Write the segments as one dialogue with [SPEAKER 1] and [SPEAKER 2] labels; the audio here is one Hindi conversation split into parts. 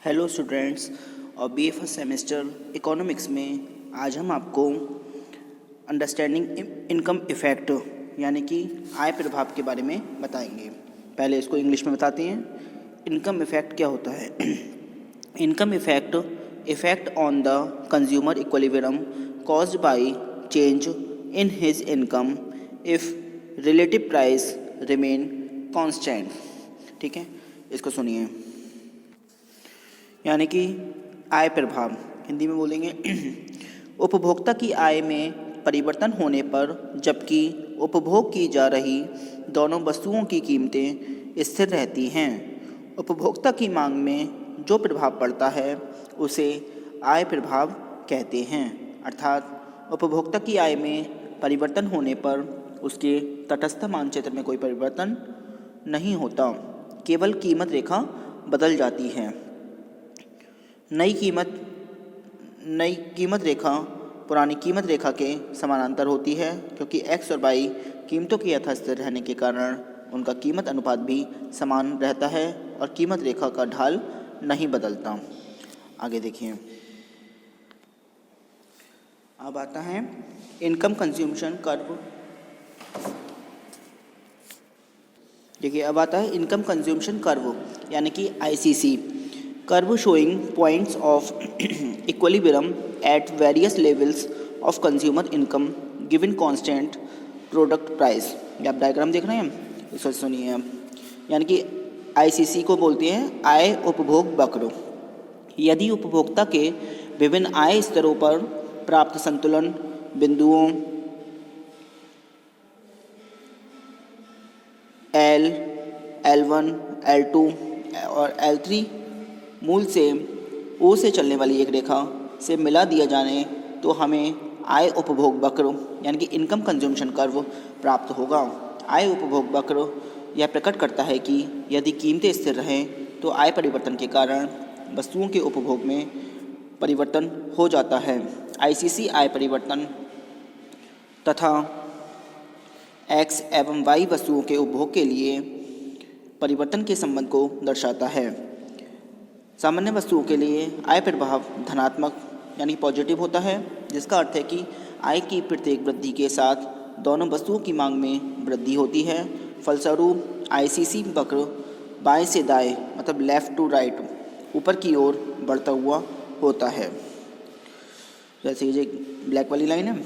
[SPEAKER 1] हेलो स्टूडेंट्स और बी ए फर्स्ट सेमेस्टर इकोनॉमिक्स में आज हम आपको अंडरस्टैंडिंग इनकम इफ़ेक्ट यानी कि आय प्रभाव के बारे में बताएंगे। पहले इसको इंग्लिश में बताते हैं। इनकम इफ़ेक्ट क्या होता है? Income effect on the consumer equilibrium caused by change in his income if relative price remain constant. ठीक है, इसको सुनिए। यानी कि आय प्रभाव हिंदी में बोलेंगे उपभोक्ता की आय में परिवर्तन होने पर जबकि उपभोग की जा रही दोनों वस्तुओं की कीमतें स्थिर रहती हैं, उपभोक्ता की मांग में जो प्रभाव पड़ता है उसे आय प्रभाव कहते हैं। अर्थात उपभोक्ता की आय में परिवर्तन होने पर उसके तटस्थ मानचित्र में कोई परिवर्तन नहीं होता, केवल कीमत रेखा बदल जाती है। नई कीमत रेखा पुरानी कीमत रेखा के समानांतर होती है, क्योंकि एक्स और वाई कीमतों के यथास्थिर रहने के कारण उनका कीमत अनुपात भी समान रहता है और कीमत रेखा का ढाल नहीं बदलता। आगे देखिए, अब आता है इनकम कंज्यूमशन कर्व। देखिए, अब आता है इनकम कंज्यूमशन कर्व यानी कि ICC curve showing points of equilibrium at various levels of consumer income given constant product price। ये आप डायग्राम देख रहे हैं, इसको सुनिए आप। यानी कि आईसीसी को बोलते हैं आय उपभोग वक्र। यदि उपभोक्ता के विभिन्न आय स्तरों पर प्राप्त संतुलन बिंदुओं L, L1, L2 और L3 मूल से ओ से चलने वाली एक रेखा से मिला दिया जाने तो हमें आय उपभोग वक्र यानी कि इनकम कंज्यूमशन कर्व प्राप्त होगा। आय उपभोग वक्र यह प्रकट करता है कि यदि कीमतें स्थिर रहें तो आय परिवर्तन के कारण वस्तुओं के उपभोग में परिवर्तन हो जाता है। आईसीसी आय परिवर्तन तथा एक्स एवं वाई वस्तुओं के उपभोग के लिए परिवर्तन के संबंध को दर्शाता है। सामान्य वस्तुओं के लिए आय प्रभाव धनात्मक यानी पॉजिटिव होता है, जिसका अर्थ है कि आय की प्रत्येक वृद्धि के साथ दोनों वस्तुओं की मांग में वृद्धि होती है। फलस्वरूप आईसीसी वक्र बाएं से दाएं मतलब लेफ़्ट टू राइट ऊपर की ओर बढ़ता हुआ होता है, जैसे ये ब्लैक वाली लाइन है।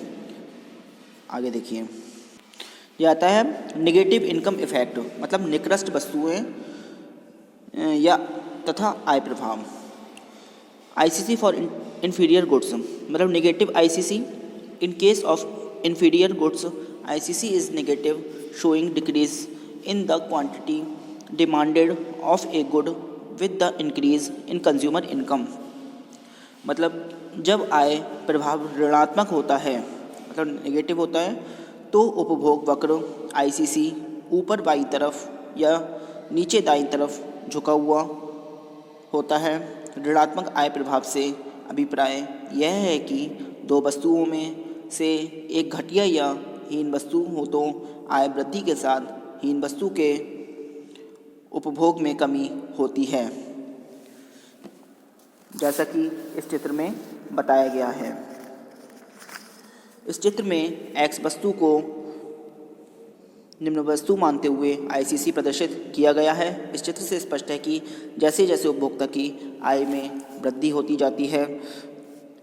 [SPEAKER 1] आगे देखिए, यह आता है नेगेटिव इनकम इफेक्ट मतलब निकृष्ट वस्तुएं या तथा आय प्रभाव। आईसीसी फॉर इन्फीरियर गुड्स मतलब negative ICC. In case of inferior goods ICC is negative showing decrease in the quantity demanded of a good with the increase in consumer income. मतलब जब आय प्रभाव ऋणात्मक होता है मतलब नेगेटिव होता है तो उपभोग वक्र आईसीसी ऊपर बाईं तरफ या नीचे दाईं तरफ झुका हुआ होता है। ऋणात्मक आय प्रभाव से अभिप्राय यह है कि दो वस्तुओं में से एक घटिया या हीन वस्तु हो तो आय वृद्धि के साथ हीन वस्तु के उपभोग में कमी होती है, जैसा कि इस चित्र में बताया गया है। इस चित्र में एक्स वस्तु को निम्न वस्तु मानते हुए आईसीसी प्रदर्शित किया गया है। इस चित्र से स्पष्ट है कि जैसे जैसे उपभोक्ता की आय में वृद्धि होती जाती है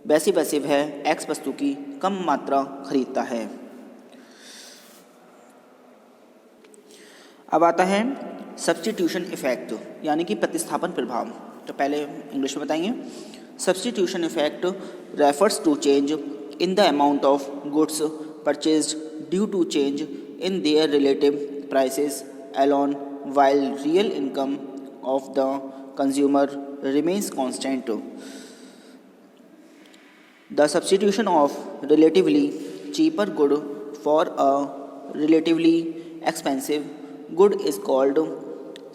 [SPEAKER 1] वैसे वैसे वह एक्स वस्तु की कम मात्रा खरीदता है। अब आता है सब्स्टिट्यूशन इफेक्ट यानी कि प्रतिस्थापन प्रभाव। तो पहले इंग्लिश में बताएंगे। Substitution effect refers to change in the amount of goods purchased due to change in their relative prices alone while real income of the consumer remains constant. The substitution of relatively cheaper good for a relatively expensive good is called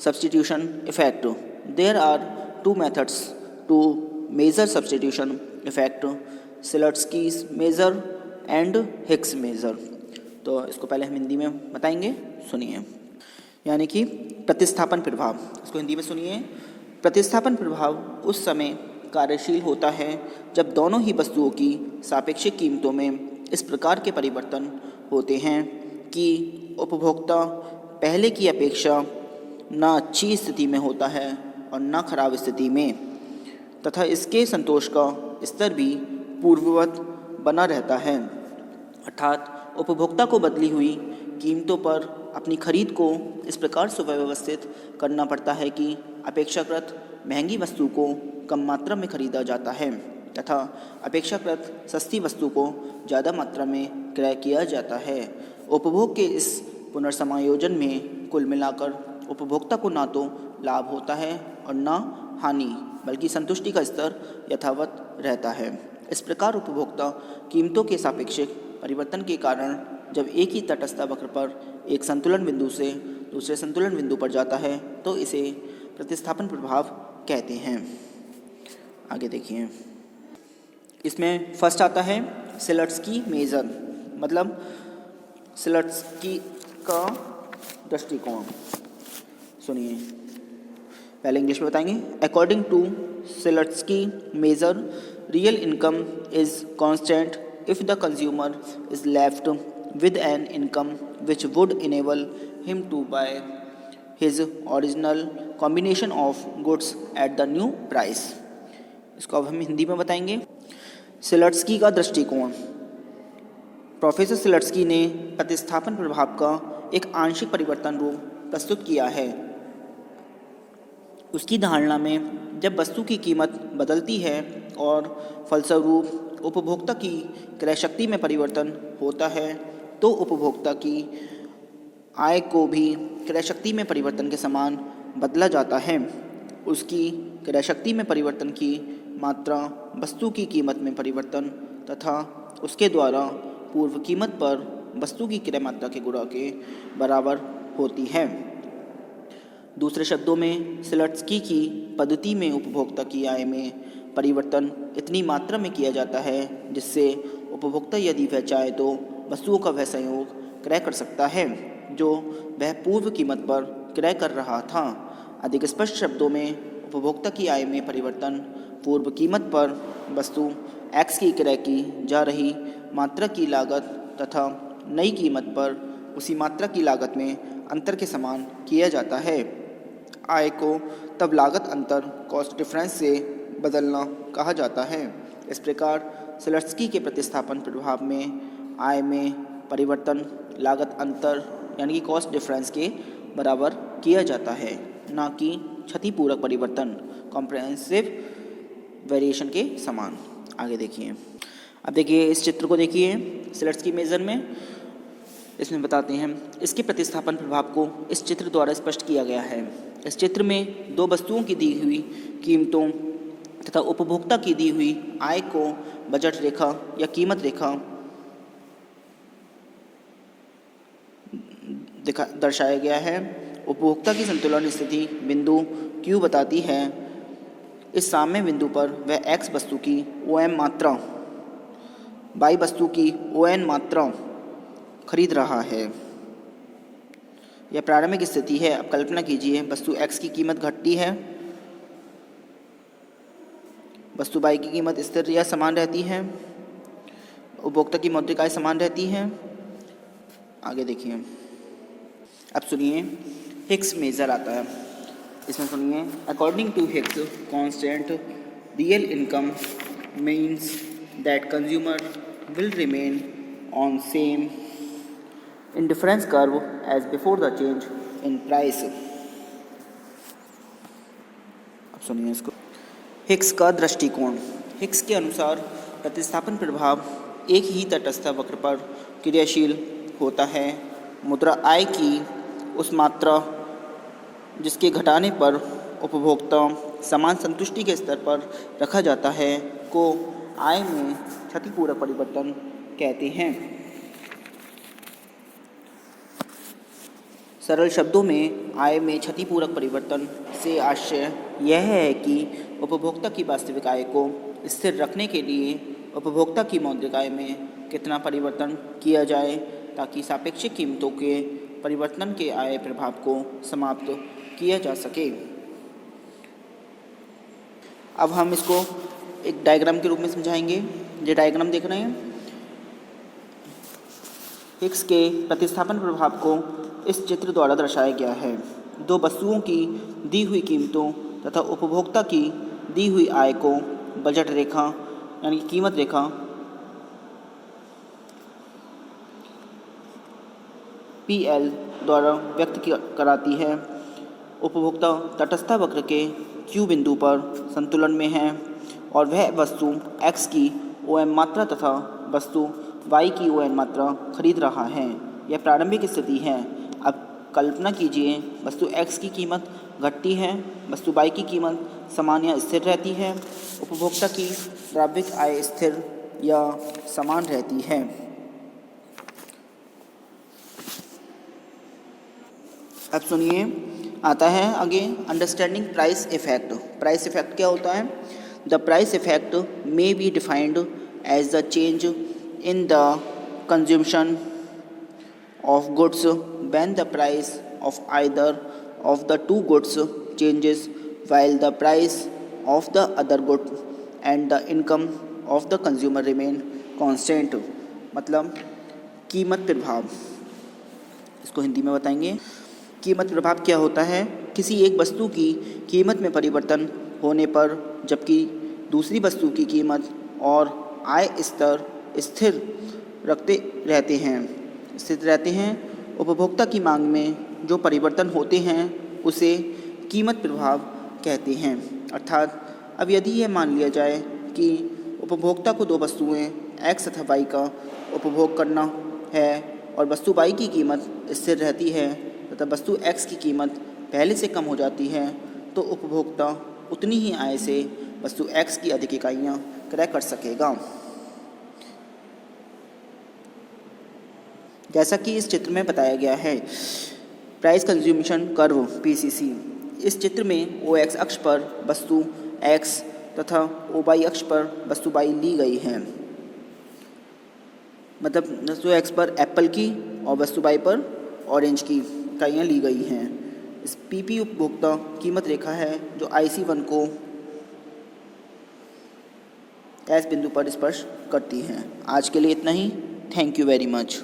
[SPEAKER 1] substitution effect. There are two methods to measure substitution effect: Slutsky's measure and Hicks measure. तो इसको पहले हम हिंदी में बताएंगे, सुनिए। यानी कि प्रतिस्थापन प्रभाव, इसको हिंदी में सुनिए। प्रतिस्थापन प्रभाव उस समय कार्यशील होता है जब दोनों ही वस्तुओं की सापेक्षिक कीमतों में इस प्रकार के परिवर्तन होते हैं कि उपभोक्ता पहले की अपेक्षा न अच्छी स्थिति में होता है और न खराब स्थिति में, तथा इसके संतोष का स्तर भी पूर्ववत बना रहता है। अर्थात उपभोक्ता को बदली हुई कीमतों पर अपनी खरीद को इस प्रकार सुव्यवस्थित करना पड़ता है कि अपेक्षाकृत महंगी वस्तु को कम मात्रा में खरीदा जाता है तथा अपेक्षाकृत सस्ती वस्तु को ज़्यादा मात्रा में क्रय किया जाता है। उपभोग के इस पुनर्समायोजन में कुल मिलाकर उपभोक्ता को ना तो लाभ होता है और न हानि, बल्कि संतुष्टि का स्तर यथावत रहता है। इस प्रकार उपभोक्ता कीमतों के सापेक्षिक परिवर्तन के कारण जब एक ही तटस्थ वक्र पर एक संतुलन बिंदु से दूसरे संतुलन बिंदु पर जाता है तो इसे प्रतिस्थापन प्रभाव कहते हैं। आगे देखिए, इसमें फर्स्ट आता है सिलर्स्की मेजर, मतलब सिलर्स्की का दृष्टिकोण। सुनिए, पहले इंग्लिश में बताएंगे। According to Slutsky measure, real income is constant if the consumer is left with an income which would enable him to buy his original combination of goods at the new price। इसको अब हम हिंदी में बताएंगे। सिलर्स्की का दृष्टिकोण। प्रोफेसर सिलर्स्की ने प्रतिस्थापन प्रभाव का एक आंशिक परिवर्तन रूप प्रस्तुत किया है। उसकी धारणा में जब वस्तु की कीमत बदलती है और फलस्वरूप उपभोक्ता की क्रय शक्ति में परिवर्तन होता है तो उपभोक्ता की आय को भी क्रय शक्ति में परिवर्तन के समान बदला जाता है। उसकी क्रय शक्ति में परिवर्तन की मात्रा वस्तु की कीमत में परिवर्तन तथा उसके द्वारा पूर्व कीमत पर वस्तु की क्रय मात्रा के गुणा के बराबर होती है। दूसरे शब्दों में सिलर्स्की की पद्धति में उपभोक्ता की आय में परिवर्तन इतनी मात्रा में किया जाता है जिससे उपभोक्ता यदि वह चाहे तो वस्तुओं का वह संयोग क्रय कर सकता है जो वह पूर्व कीमत पर क्रय कर रहा था। अधिक स्पष्ट शब्दों में उपभोक्ता की आय में परिवर्तन पूर्व कीमत पर वस्तु एक्स की क्रय की जा रही मात्रा की लागत तथा नई कीमत पर उसी मात्रा की लागत में अंतर के समान किया जाता है। आय को तब लागत अंतर कॉस्ट डिफरेंस से बदलना कहा जाता है। इस प्रकार सिलर्स्की के प्रतिस्थापन प्रभाव में आय में परिवर्तन लागत अंतर यानी कि कॉस्ट डिफरेंस के बराबर किया जाता है, ना कि क्षतिपूरक परिवर्तन कॉम्प्रिहेंसिव वेरिएशन के समान। आगे देखिए, अब देखिए इस चित्र को देखिए सिलर्स्की मेजर में। इसमें बताते हैं इसके प्रतिस्थापन प्रभाव को इस चित्र द्वारा स्पष्ट किया गया है। इस चित्र में दो वस्तुओं की दी हुई कीमतों तथा उपभोक्ता की दी हुई आय को बजट रेखा या कीमत रेखा दर्शाया गया है। उपभोक्ता की संतुलन स्थिति बिंदु Q बताती है इस साम्य बिंदु पर वह X वस्तु की OM मात्रा Y वस्तु की ON मात्रा खरीद रहा है। यह प्रारंभिक स्थिति है। अब कल्पना कीजिए वस्तु X की कीमत घटती है, वस्तु Y की कीमत स्थिर या समान रहती है, उपभोक्ता की मौद्रिक आय समान रहती है। आगे देखिए, अब सुनिए हिक्स मेजर आता है। इसमें सुनिए, according to Hicks constant real income means that consumer will remain on same indifference curve as before the change in price। अब सुनिए इसको। हिक्स का दृष्टिकोण। हिक्स के अनुसार प्रतिस्थापन प्रभाव एक ही तटस्थ वक्र पर क्रियाशील होता है। मुद्रा आय की उस मात्रा जिसके घटाने पर उपभोक्ता समान संतुष्टि के स्तर पर रखा जाता है को आय में क्षतिपूरक परिवर्तन कहते हैं। सरल शब्दों में आय में क्षतिपूरक परिवर्तन से आशय यह है कि उपभोक्ता की वास्तविक आय को स्थिर रखने के लिए उपभोक्ता की मौद्रिक आय में कितना परिवर्तन किया जाए ताकि सापेक्षिक कीमतों के परिवर्तन के आय प्रभाव को समाप्त किया जा सके। अब हम इसको एक डायग्राम के रूप में समझाएंगे। ये डायग्राम देख रहे हैं, हिग्स के प्रतिस्थापन प्रभाव को इस चित्र द्वारा दर्शाया गया है। दो वस्तुओं की दी हुई कीमतों तथा उपभोक्ता की दी हुई आय को बजट रेखा यानी कि कीमत रेखा PL द्वारा व्यक्त कराती है। उपभोक्ता तटस्थ वक्र के Q बिंदु पर संतुलन में है और वह वस्तु X की OM मात्रा तथा वस्तु Y की ON मात्रा खरीद रहा है। यह प्रारंभिक स्थिति है। अब कल्पना कीजिए वस्तु X की कीमत घटती है, वस्तु Y की कीमत समान या स्थिर रहती है। उपभोक्ता की प्रारंभिक आय स्थिर या समान रहती है। अब सुनिए, आता है आगे understanding price effect. Price effect क्या होता है? The price effect may be defined as the change in the consumption of goods when the price of either of the two goods changes while the price of the other good and the income of the consumer remain constant। मतलब कीमत प्रभाव, इसको हिंदी में बताएंगे। कीमत प्रभाव क्या होता है? किसी एक वस्तु की कीमत में परिवर्तन होने पर जबकि दूसरी वस्तु की कीमत और आय स्तर स्थिर रहते हैं। उपभोक्ता की मांग में जो परिवर्तन होते हैं उसे कीमत प्रभाव कहते हैं। अर्थात अब यदि यह मान लिया जाए कि उपभोक्ता को दो वस्तुएं X तथा Y का उपभोग करना है और वस्तु Y की कीमत स्थिर रहती है तथा वस्तु X की कीमत पहले से कम हो जाती है, तो उपभोक्ता उतनी ही आय से वस्तु X की अधिक इकाइयाँ क्रय कर सकेगा। जैसा कि इस चित्र में बताया गया है, प्राइस कंज्यूमेशन कर्व PCC। इस चित्र में OX अक्ष पर वस्तु X तथा OY अक्ष पर वस्तु Y ली गई है। मतलब वस्तु X पर एप्पल की और वस्तु Y पर ऑरेंज की इकाइयाँ ली गई हैं। इस PP उपभोक्ता कीमत रेखा है जो IC1 को S बिंदु पर स्पर्श करती है। आज के लिए इतना ही। Thank you very much.